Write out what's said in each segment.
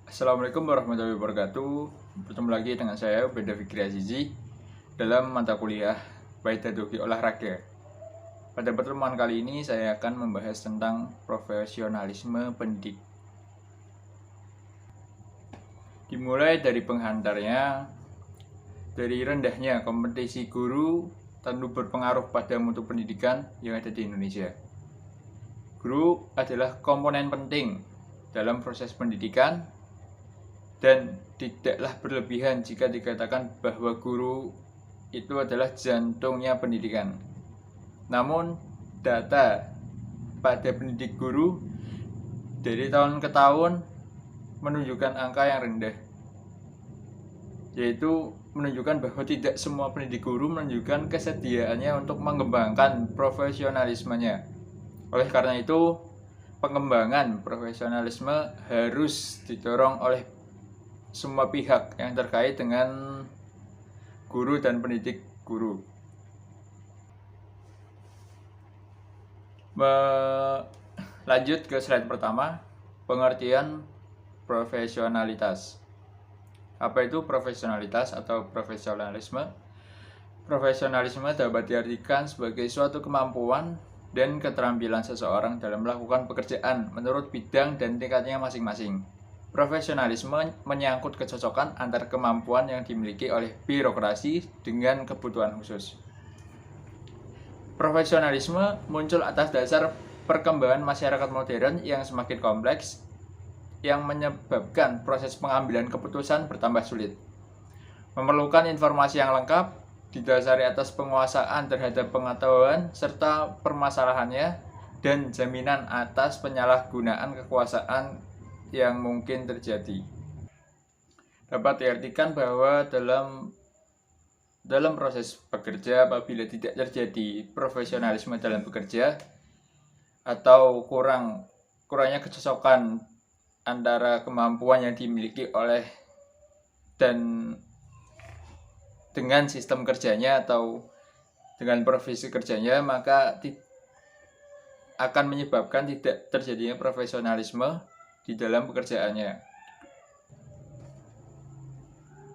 Assalamualaikum warahmatullahi wabarakatuh. Bertemu lagi dengan saya Beda Fikri Azizi dalam mata kuliah Pedagogi Olahraga. Pada pertemuan kali ini saya akan membahas tentang profesionalisme pendidik. Dimulai dari penghantarnya, dari rendahnya kompetisi guru tentu berpengaruh pada mutu pendidikan yang ada di Indonesia. Guru adalah komponen penting dalam proses pendidikan dan tidaklah berlebihan jika dikatakan bahwa guru itu adalah jantungnya pendidikan. Namun data pada pendidik guru dari tahun ke tahun menunjukkan angka yang rendah, yaitu menunjukkan bahwa tidak semua pendidik guru menunjukkan kesediaannya untuk mengembangkan profesionalismenya. Oleh karena itu, pengembangan profesionalisme harus didorong oleh semua pihak yang terkait dengan guru dan pendidik guru. Lanjut ke slide pertama, pengertian profesionalitas. Apa itu profesionalitas atau profesionalisme? Profesionalisme dapat diartikan sebagai suatu kemampuan dan keterampilan seseorang dalam melakukan pekerjaan menurut bidang dan tingkatnya masing-masing. Profesionalisme menyangkut kecocokan antar kemampuan yang dimiliki oleh birokrasi dengan kebutuhan khusus. Profesionalisme muncul atas dasar perkembangan masyarakat modern yang semakin kompleks, yang menyebabkan proses pengambilan keputusan bertambah sulit. Memerlukan informasi yang lengkap, didasari atas penguasaan terhadap pengetahuan serta permasalahannya, dan jaminan atas penyalahgunaan kekuasaan yang mungkin terjadi. Dapat diartikan bahwa dalam proses bekerja, apabila tidak terjadi profesionalisme dalam bekerja atau kurangnya kecocokan antara kemampuan yang dimiliki oleh dan dengan sistem kerjanya atau dengan profesi kerjanya, maka akan menyebabkan tidak terjadinya profesionalisme di dalam pekerjaannya.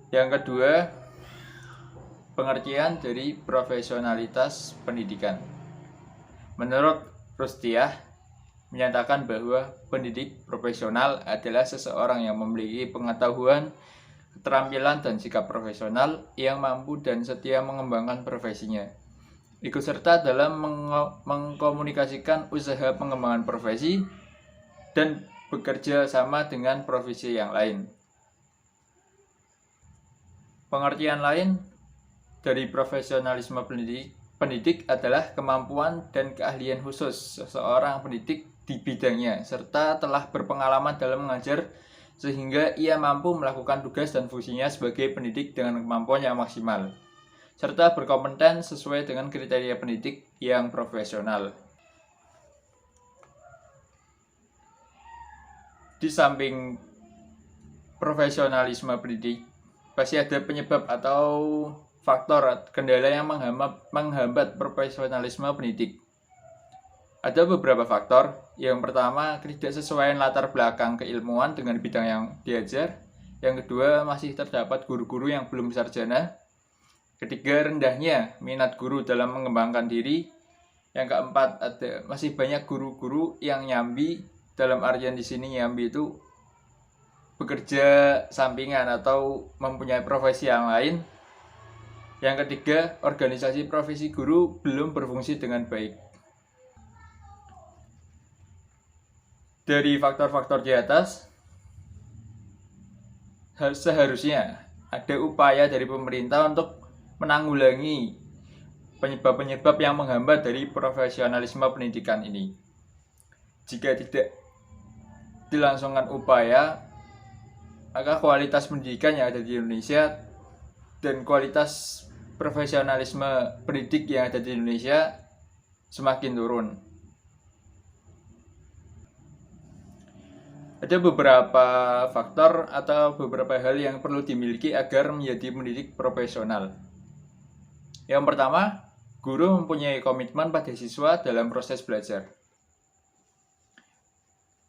Yang kedua, pengertian dari profesionalitas pendidikan. Menurut Rustiah, menyatakan bahwa pendidik profesional adalah seseorang yang memiliki pengetahuan, keterampilan, dan sikap profesional yang mampu dan setia mengembangkan profesinya. Ikut serta dalam mengkomunikasikan usaha pengembangan profesi dan bekerja sama dengan profesi yang lain. Pengertian lain dari profesionalisme pendidik adalah kemampuan dan keahlian khusus seseorang pendidik di bidangnya, serta telah berpengalaman dalam mengajar sehingga ia mampu melakukan tugas dan fungsinya sebagai pendidik dengan kemampuan yang maksimal, serta berkompeten sesuai dengan kriteria pendidik yang profesional. Di samping profesionalisme pendidik, pasti ada penyebab atau faktor kendala yang menghambat profesionalisme pendidik. Ada beberapa faktor. Yang pertama, ketidaksesuaian latar belakang keilmuan dengan bidang yang diajar. Yang kedua, masih terdapat guru-guru yang belum sarjana. Ketiga, rendahnya minat guru dalam mengembangkan diri. Yang keempat, masih banyak guru-guru yang nyambi. Dalam artian di sini nyambi itu bekerja sampingan atau mempunyai profesi yang lain. Yang ketiga, organisasi profesi guru belum berfungsi dengan baik. Dari faktor-faktor di atas, seharusnya ada upaya dari pemerintah untuk menanggulangi penyebab-penyebab yang menghambat dari profesionalisme pendidikan ini. Jika tidak dilangsungkan upaya, maka kualitas pendidikan yang ada di Indonesia dan kualitas profesionalisme pendidik yang ada di Indonesia semakin turun. Ada beberapa faktor atau beberapa hal yang perlu dimiliki agar menjadi pendidik profesional. Yang pertama, guru mempunyai komitmen pada siswa dalam proses belajar.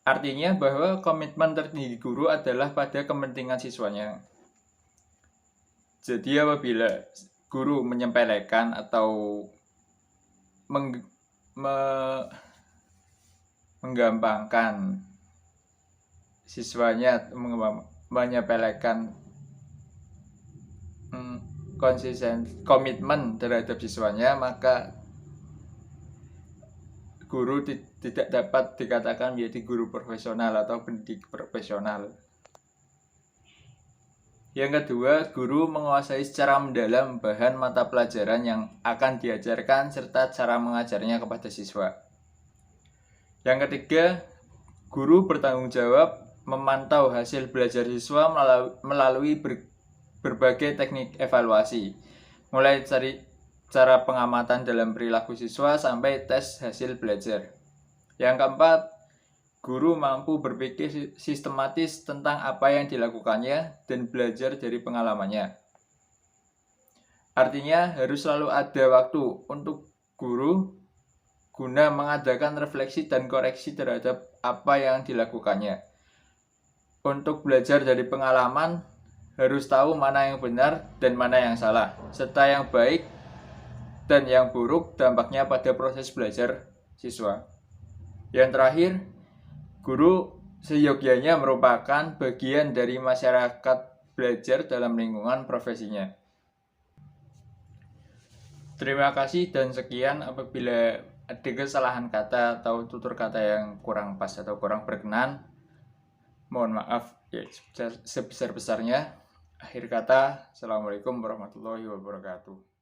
Artinya bahwa komitmen tertinggi guru adalah pada kepentingan siswanya. Jadi apabila guru menyepelekan atau menggampangkan siswanya, menyepelekan komitmen terhadap siswanya, maka guru tidak dapat dikatakan menjadi guru profesional atau pendidik profesional. Yang kedua, guru menguasai secara mendalam bahan mata pelajaran yang akan diajarkan serta cara mengajarnya kepada siswa. Yang ketiga, guru bertanggung jawab memantau hasil belajar siswa melalui berbagai teknik evaluasi, mulai dari cara pengamatan dalam perilaku siswa sampai tes hasil belajar. Yang keempat, guru mampu berpikir sistematis tentang apa yang dilakukannya dan belajar dari pengalamannya. Artinya harus selalu ada waktu untuk guru guna mengadakan refleksi dan koreksi terhadap apa yang dilakukannya. Untuk belajar dari pengalaman, harus tahu mana yang benar dan mana yang salah, serta yang baik dan yang buruk dampaknya pada proses belajar siswa. Yang terakhir, guru seyogyanya merupakan bagian dari masyarakat belajar dalam lingkungan profesinya. Terima kasih dan sekian. Apabila ada kesalahan kata atau tutur kata yang kurang pas atau kurang berkenan, mohon maaf ya sebesar-besarnya. Akhir kata, Assalamualaikum warahmatullahi wabarakatuh.